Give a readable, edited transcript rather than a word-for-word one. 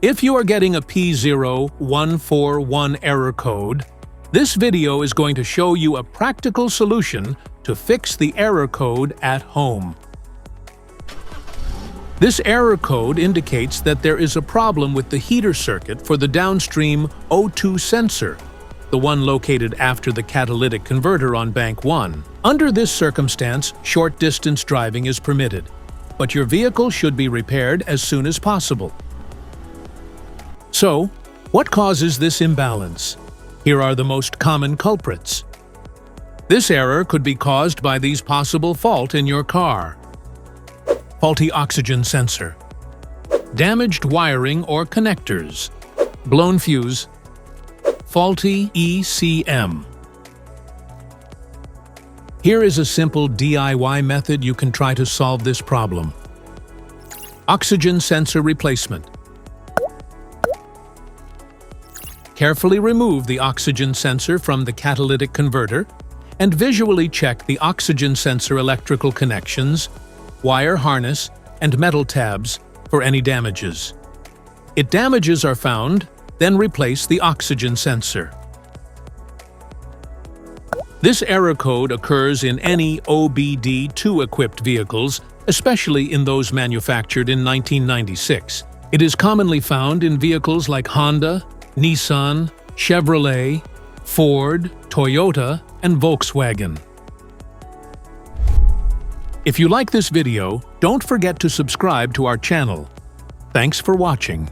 If you are getting a P0141 error code, this video is going to show you a practical solution to fix the error code at home. This error code indicates that there is a problem with the heater circuit for the downstream O2 sensor, the one located after the catalytic converter on bank 1. Under this circumstance, short-distance driving is permitted, but your vehicle should be repaired as soon as possible. So, what causes this imbalance? Here are the most common culprits. This error could be caused by these possible faults in your car: faulty oxygen sensor, damaged wiring or connectors, blown fuse, faulty ECM. Here is a simple DIY method you can try to solve this problem. Oxygen sensor replacement. Carefully remove the oxygen sensor from the catalytic converter and visually check the oxygen sensor electrical connections, wire harness, and metal tabs for any damages. If damages are found, then replace the oxygen sensor. This error code occurs in any OBD2 equipped vehicles, especially in those manufactured in 1996. It is commonly found in vehicles like Honda, Nissan, Chevrolet, Ford, Toyota, and Volkswagen. If you like this video, don't forget to subscribe to our channel. Thanks for watching.